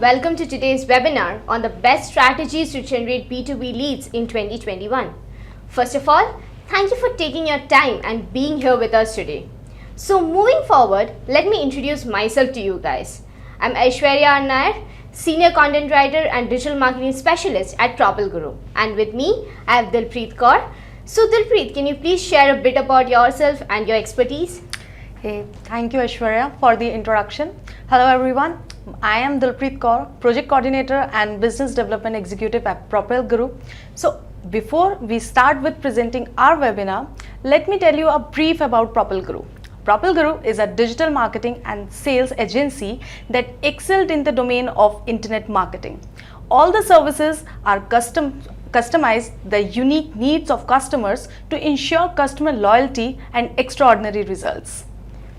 welcome to today's webinar on the best strategies to generate B2B leads in 2021. First of all, thank you for taking your time and being here with us today. So moving forward, let me introduce myself to you guys. I'm Aishwarya Nair, Senior Content Writer and Digital Marketing Specialist at Propel Guru. And with me, I have Dilpreet Kaur. So Dilpreet, can you please share a bit about yourself and your expertise? Hey, thank you Aishwarya for the introduction. Hello everyone, I am Dilpreet Kaur, Project Coordinator and Business Development Executive at Propel Guru. So before we start with presenting our webinar, let me tell you a brief about Propel Guru. Propel Guru is a digital marketing and sales agency that excelled in the domain of internet marketing. All the services are customized the unique needs of customers to ensure customer loyalty and extraordinary results.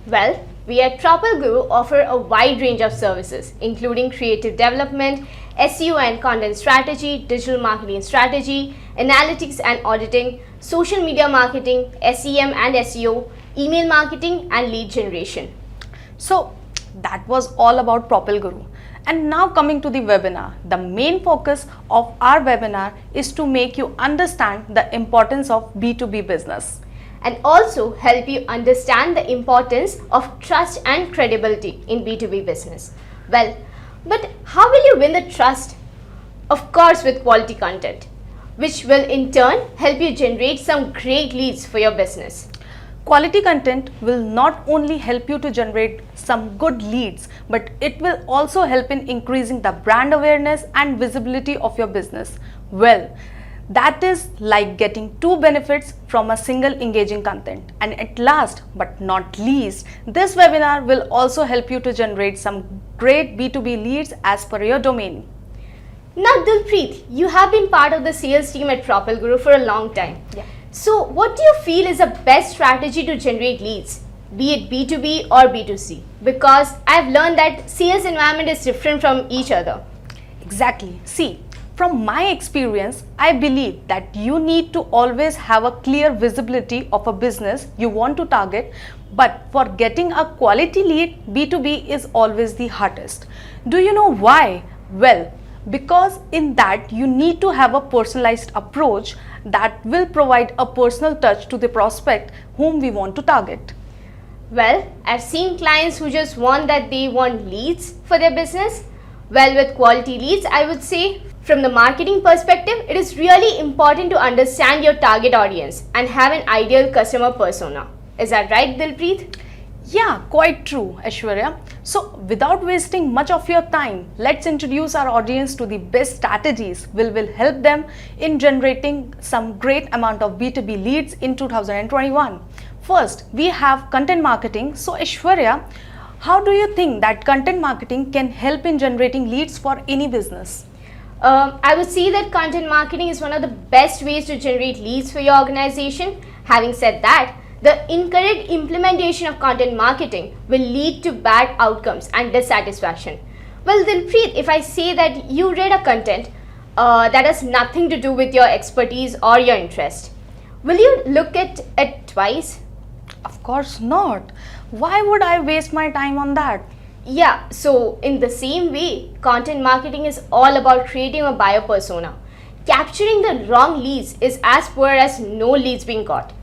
Well, we at Propel Guru offer a wide range of services, including creative development, SEO and content strategy, digital marketing strategy, analytics and auditing, social media marketing, SEM and SEO, email marketing, and lead generation. So that was all about Propel Guru. And now coming to the webinar, the main focus of our webinar is to make you understand the importance of B2B business. And also help you understand the importance of trust and credibility in B2B business. Well, but how will you win the trust? Of course, with quality content, which will in turn help you generate some great leads for your business. Quality content will not only help you to generate some good leads, but it will also help in increasing the brand awareness and visibility of your business. Well, that is like getting two benefits from a single engaging content. And at last but not least, this webinar will also help you to generate some great B2B leads as per your domain. Now Dilpreet, you have been part of the sales team at Propel Guru for a long time. Yeah. So what do you feel is the best strategy to generate leads, be it B2B or B2C? Because I've learned that sales environment is different from each other. Exactly. See, from my experience, I believe that you need to always have a clear visibility of a business you want to target, but for getting a quality lead, B2B is always the hardest. Do you know why? Well, because in that you need to have a personalized approach that will provide a personal touch to the prospect whom we want to target. Well, I've seen clients who just want leads for their business. Well, with quality leads, I would say from the marketing perspective, it is really important to understand your target audience and have an ideal customer persona. Is that right, Dilpreet? Yeah, quite true, Aishwarya. So without wasting much of your time, let's introduce our audience to the best strategies which will help them in generating some great amount of B2B leads in 2021. First, we have content marketing. So Aishwarya, how do you think that content marketing can help in generating leads for any business? I would say that content marketing is one of the best ways to generate leads for your organization. Having said that, the incorrect implementation of content marketing will lead to bad outcomes and dissatisfaction. Well, Dilpreet, if I say that you read a content that has nothing to do with your expertise or your interest, will you look at it twice? Of course not. Why would I waste my time on that? Yeah, so in the same way, content marketing is all about creating a buyer persona. Capturing the wrong leads is as poor as no leads being got.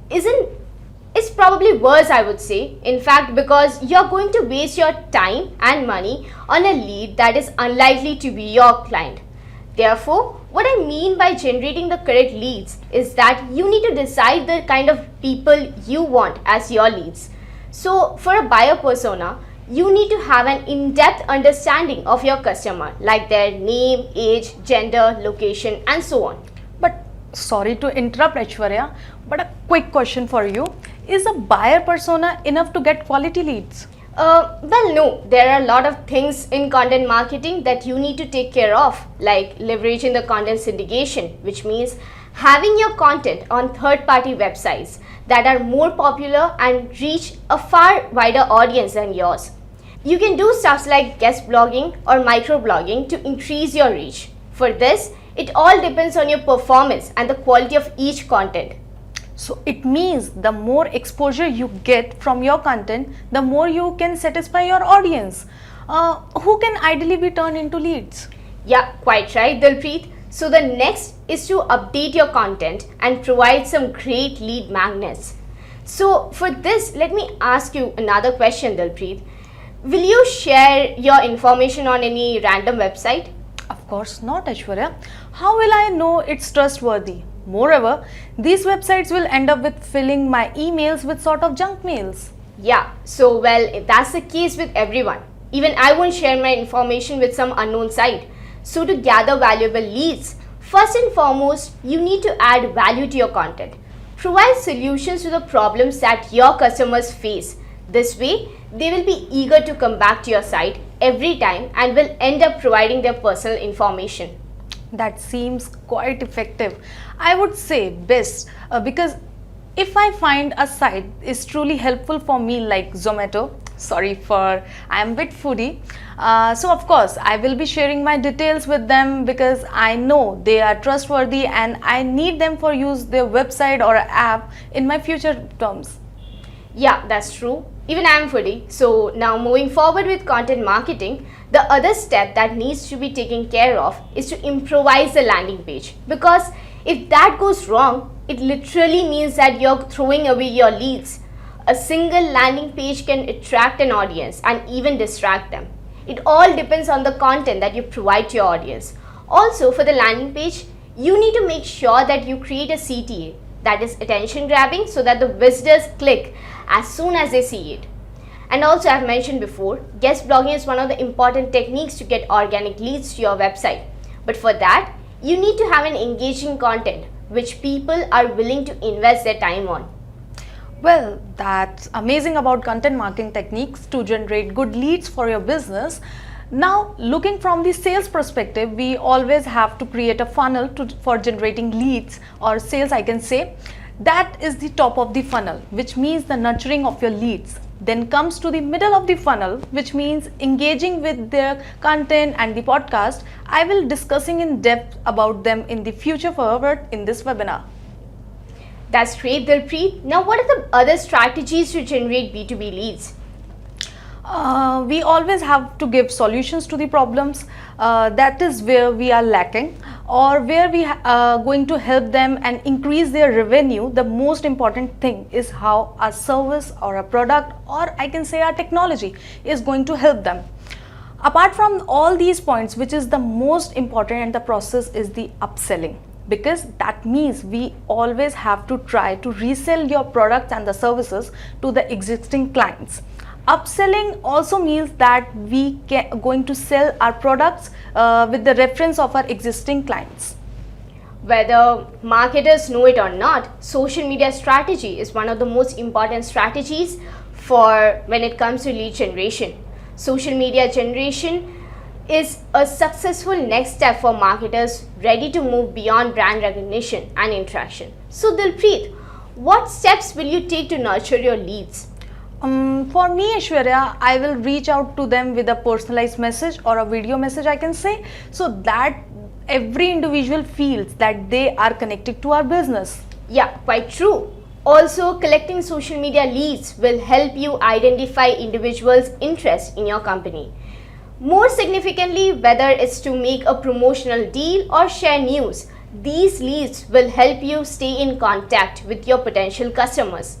It's probably worse, I would say. In fact, because you're going to waste your time and money on a lead that is unlikely to be your client. Therefore, what I mean by generating the correct leads is that you need to decide the kind of people you want as your leads. So for a buyer persona, you need to have an in-depth understanding of your customer, like their name, age, gender, location, and so on. But sorry to interrupt, Aishwarya, but a quick question for you. Is a buyer persona enough to get quality leads? Well, no, there are a lot of things in content marketing that you need to take care of, like leveraging the content syndication, which means having your content on third-party websites that are more popular and reach a far wider audience than yours. You can do stuff like guest blogging or microblogging to increase your reach. For this, it all depends on your performance and the quality of each content. So it means the more exposure you get from your content, the more you can satisfy your audience. who can ideally be turned into leads? Yeah, quite right, Dilpreet. So the next is to update your content and provide some great lead magnets. So for this, let me ask you another question, Dilpreet. Will you share your information on any random website? Of course not, Aishwarya. How will I know it's trustworthy? Moreover, these websites will end up with filling my emails with sort of junk mails. Yeah, so well, if that's the case with everyone. Even I won't share my information with some unknown site. So to gather valuable leads, first and foremost, you need to add value to your content. Provide solutions to the problems that your customers face. This way, they will be eager to come back to your site every time and will end up providing their personal information. That seems quite effective. I would say best because if I find a site is truly helpful for me like Zomato, sorry for I am a bit foodie, so of course I will be sharing my details with them because I know they are trustworthy and I need them for use their website or app in my future terms. Yeah, that's true. Even I am foodie. So now moving forward with content marketing, the other step that needs to be taken care of is to improvise the landing page. Because if that goes wrong, it literally means that you're throwing away your leads. A single landing page can attract an audience and even distract them. It all depends on the content that you provide to your audience. Also, for the landing page, you need to make sure that you create a CTA, that is attention grabbing, so that the visitors click as soon as they see it. And also, I've mentioned before, guest blogging is one of the important techniques to get organic leads to your website. But for that, you need to have an engaging content which people are willing to invest their time on. Well, that's amazing about content marketing techniques to generate good leads for your business. Now, looking from the sales perspective, we always have to create a funnel for generating leads or sales, I can say. That is the top of the funnel, which means the nurturing of your leads. Then comes to the middle of the funnel, which means engaging with their content and the podcast. I will discussing in depth about them in the future forward in this webinar. That's great, Dilpreet. Now, what are the other strategies to generate B2B leads? We always have to give solutions to the problems. That is where we are lacking or where we are going to help them and increase their revenue. The most important thing is how a service or a product, or I can say our technology, is going to help them. Apart from all these points, which is the most important in the process is the upselling, because that means we always have to try to resell your products and the services to the existing clients. Upselling also means that we going to sell our products with the reference of our existing clients. Whether marketers know it or not, social media strategy is one of the most important strategies for when it comes to lead generation. Social media generation is a successful next step for marketers ready to move beyond brand recognition and interaction. So Dilpreet, what steps will you take to nurture your leads? For me, Aishwarya, I will reach out to them with a personalized message or a video message, I can say, so that every individual feels that they are connected to our business. Yeah, quite true. Also, collecting social media leads will help you identify individuals' interest in your company. More significantly, whether it's to make a promotional deal or share news, these leads will help you stay in contact with your potential customers.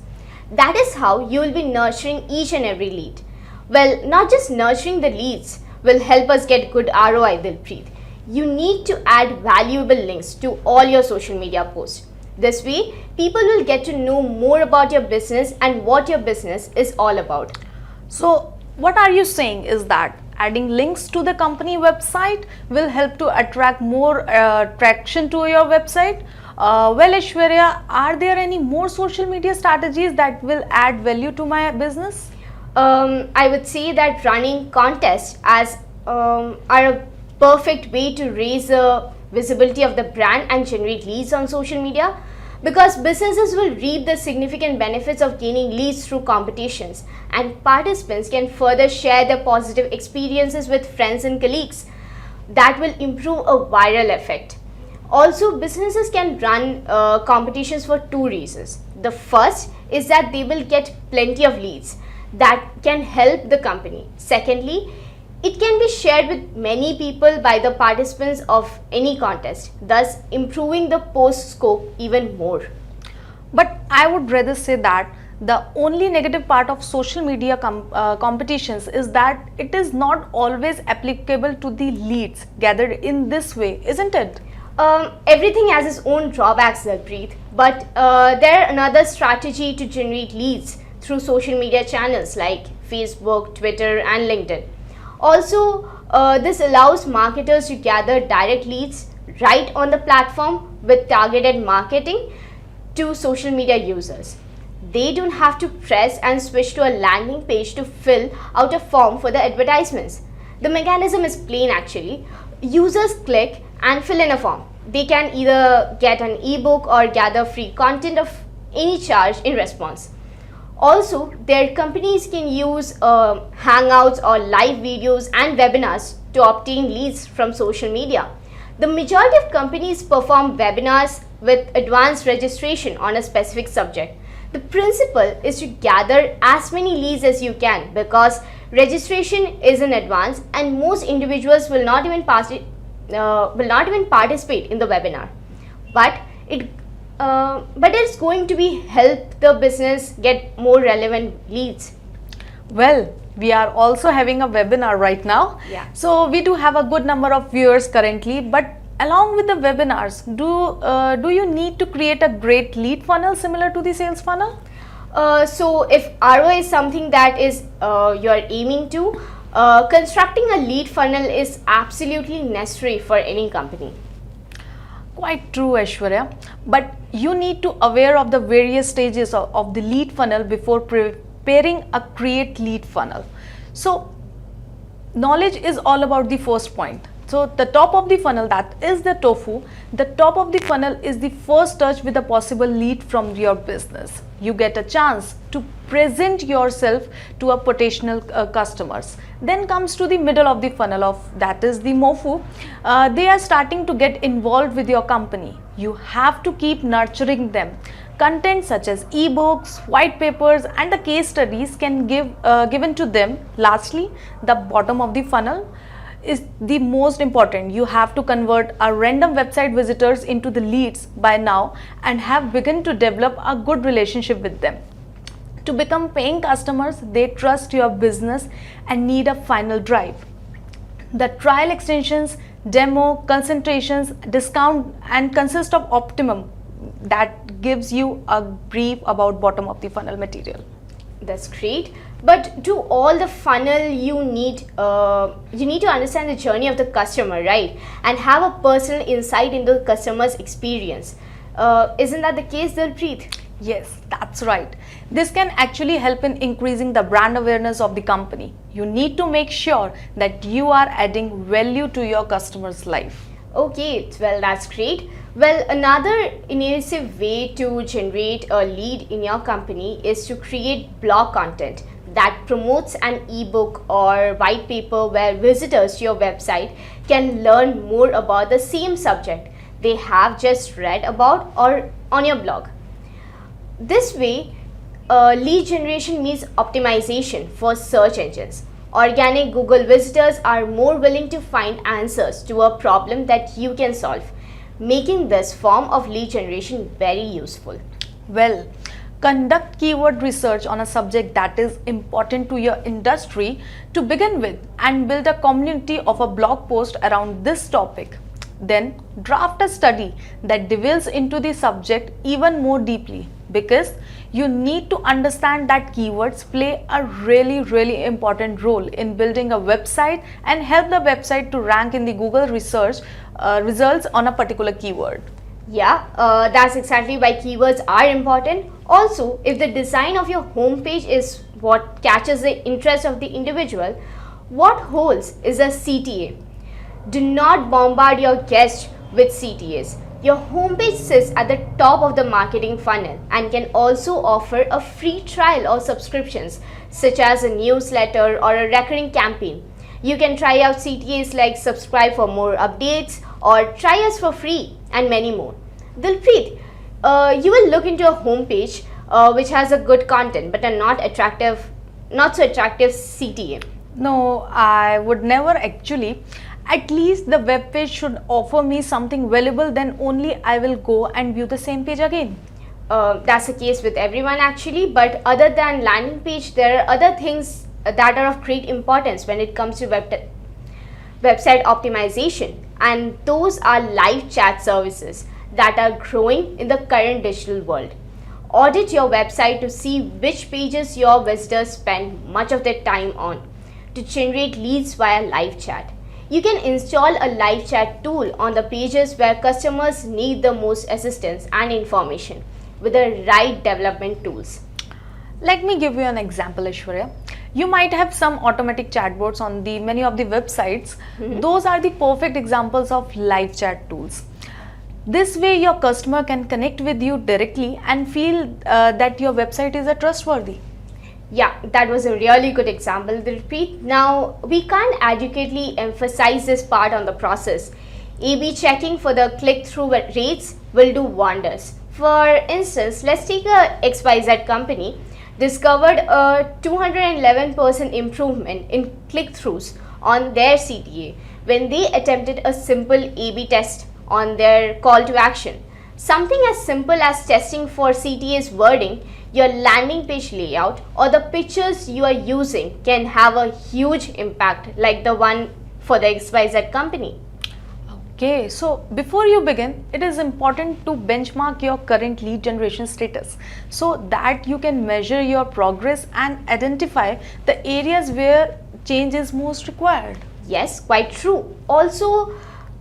That is how you will be nurturing each and every lead. Well, not just nurturing the leads will help us get good ROI, Dilpreet. You need to add valuable links to all your social media posts. This way, people will get to know more about your business and what your business is all about. So, what are you saying is that adding links to the company website will help to attract more traction to your website? Well, Aishwarya, are there any more social media strategies that will add value to my business? I would say that running contests are a perfect way to raise the visibility of the brand and generate leads on social media, because businesses will reap the significant benefits of gaining leads through competitions, and participants can further share their positive experiences with friends and colleagues. That will improve a viral effect. Also, businesses can run competitions for two reasons. The first is that they will get plenty of leads that can help the company. Secondly, It can be shared with many people by the participants of any contest, thus improving the post scope even more. But I would rather say that the only negative part of social media competitions is that it is not always applicable to the leads gathered in this way, isn't it? Everything has its own drawbacks, Dalpreet, but there are another strategy to generate leads through social media channels like Facebook, Twitter, and LinkedIn. Also, this allows marketers to gather direct leads right on the platform with targeted marketing to social media users. They don't have to press and switch to a landing page to fill out a form for the advertisements. The mechanism is plain actually. Users click and fill in a form. They can either get an ebook or gather free content of any charge in response. Also, their companies can use hangouts or live videos and webinars to obtain leads from social media. The majority of companies perform webinars with advanced registration on a specific subject. The principle is to gather as many leads as you can because registration is in advance and most individuals will not even participate in the webinar. But it's going to be help the business get more relevant leads. Well, we are also having a webinar right now. Yeah. So we do have a good number of viewers currently, but along with the webinars, do you need to create a great lead funnel similar to the sales funnel? So if ROI is something that is you're aiming to, constructing a lead funnel is absolutely necessary for any company. Quite true, Aishwarya. But you need to aware of the various stages of the lead funnel before preparing a create lead funnel. So knowledge is all about the first point. So the top of the funnel, that is the tofu, the top of the funnel is the first touch with a possible lead from your business. You get a chance to present yourself to a potential customers. Then comes to the middle of the funnel of that is the mofu. They are starting to get involved with your company. You have to keep nurturing them. Content such as ebooks, white papers and the case studies can given to them. Lastly, the bottom of the funnel is the most important. You have to convert a random website visitors into the leads by now and have begun to develop a good relationship with them. To become paying customers, they trust your business and need a final drive. The trial extensions, demo, consultations, discount and consist of optimum that gives you a brief about bottom of the funnel material. That's great. But to all the funnel, you need to understand the journey of the customer, right? And have a personal insight into the customer's experience. Isn't that the case, Dalpreet? Yes, that's right. This can actually help in increasing the brand awareness of the company. You need to make sure that you are adding value to your customer's life. Okay, well, that's great. Well, another innovative way to generate a lead in your company is to create blog content that promotes an ebook or white paper where visitors to your website can learn more about the same subject they have just read about or on your blog. This way, lead generation means optimization for search engines. Organic Google visitors are more willing to find answers to a problem that you can solve, making this form of lead generation very useful. Well, conduct keyword research on a subject that is important to your industry to begin with and build a community of a blog post around this topic. Then draft a study that delves into the subject even more deeply because you need to understand that keywords play a really important role in building a website and help the website to rank in the Google research results on a particular keyword. Yeah, that's exactly why keywords are important. Also, if the design of your homepage is what catches the interest of the individual, what holds is a CTA. Do not bombard your guests with CTAs. Your homepage sits at the top of the marketing funnel and can also offer a free trial or subscriptions such as a newsletter or a recurring campaign. You can try out CTAs like subscribe for more updates or try us for free and many more. Dalpreet, you will look into a homepage which has a good content but a not so attractive CTA. No, I would never actually. At least the web page should offer me something valuable, then only I will go and view the same page again. That's the case with everyone actually, but other than landing page, there are other things that are of great importance when it comes to website optimization, and those are live chat services that are growing in the current digital world. Audit your website to see which pages your visitors spend much of their time on to generate leads via live chat. You can install a live chat tool on the pages where customers need the most assistance and information with the right development tools. Let me give you an example, Aishwarya. You might have some automatic chatbots on the many of the websites. Those are the perfect examples of live chat tools. This way, your customer can connect with you directly and feel that your website is a trustworthy. Yeah, that was a really good example, Dilpreet. Now, we can't adequately emphasize this part on the process. A-B checking for the click-through rates will do wonders. For instance, let's take a XYZ company discovered a 211% improvement in click-throughs on their CTA when they attempted a simple A-B test on their call to action. Something as simple as testing for CTA's wording, your landing page layout, or the pictures you are using can have a huge impact, like the one for the XYZ company. Okay, so before you begin, it is important to benchmark your current lead generation status so that you can measure your progress and identify the areas where change is most required. Yes, quite true. Also,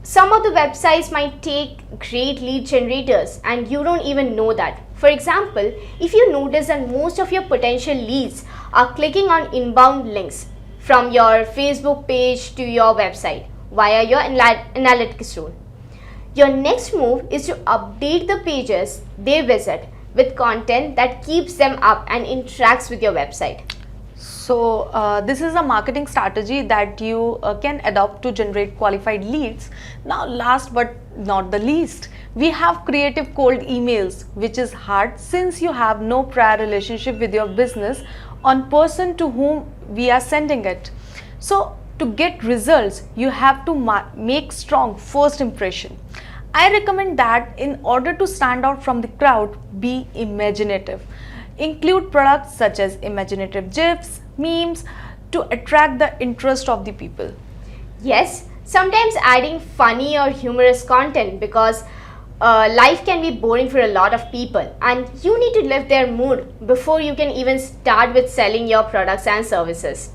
some of the websites might take great lead generators and you don't even know that. For example, if you notice that most of your potential leads are clicking on inbound links from your Facebook page to your website via your analytics tool, your next move is to update the pages they visit with content that keeps them up and interacts with your website. So, this is a marketing strategy that you can adopt to generate qualified leads. Now, last but not the least, we have creative cold emails, which is hard since you have no prior relationship with your business on person to whom we are sending it. So, to get results, you have to make strong first impression. I recommend that in order to stand out from the crowd, be imaginative. Include products such as imaginative GIFs, memes to attract the interest of the people. Yes, sometimes adding funny or humorous content because life can be boring for a lot of people and you need to lift their mood before you can even start with selling your products and services.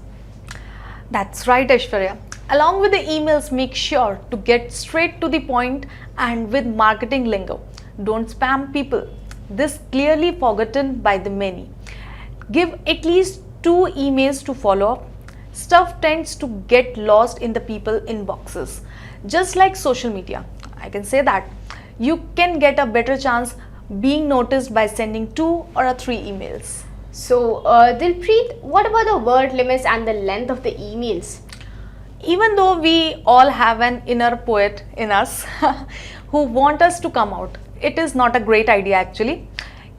That's right, Aishwarya. Along with the emails, make sure to get straight to the point and with marketing lingo. Don't spam people. This clearly forgotten by the many. Give at least 2 emails to follow up. Stuff tends to get lost in the people inboxes. Just like social media, I can say that you can get a better chance being noticed by sending 2 or 3 emails. So, Dilpreet, what about the word limits and the length of the emails? Even though we all have an inner poet in us who want us to come out, it is not a great idea actually.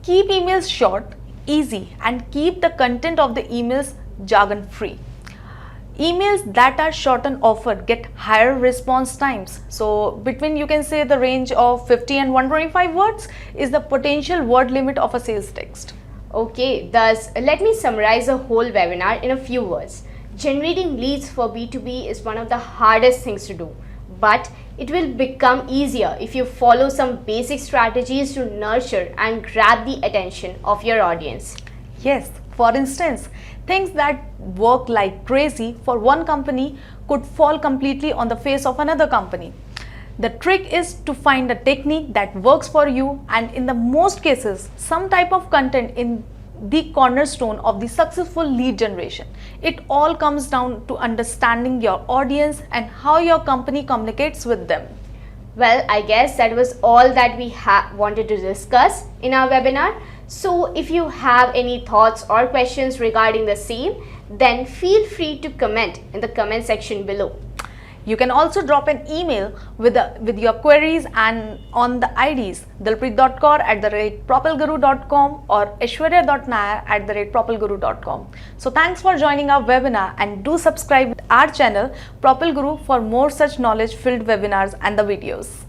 Keep emails short, easy, and keep the content of the emails jargon free. Emails that are short and offer get higher response times. So between, you can say, the range of 50 and 125 words is the potential word limit of a sales text. Okay, thus let me summarize the whole webinar in a few words. Generating leads for B2B is one of the hardest things to do, but it will become easier if you follow some basic strategies to nurture and grab the attention of your audience. Yes, for instance, things that work like crazy for one company could fall completely on the face of another company. The trick is to find a technique that works for you, and in the most cases, some type of content in the cornerstone of the successful lead generation. It all comes down to understanding your audience and how your company communicates with them. Well, I guess that was all that we wanted to discuss in our webinar. So if you have any thoughts or questions regarding the same, then feel free to comment in the comment section below. You can also drop an email with your queries and on the IDs dalpreet.kaur@propelguru.com or aishwarya.nair@propelguru.com. So thanks for joining our webinar, and do subscribe our channel Propel Guru for more such knowledge filled webinars and the videos.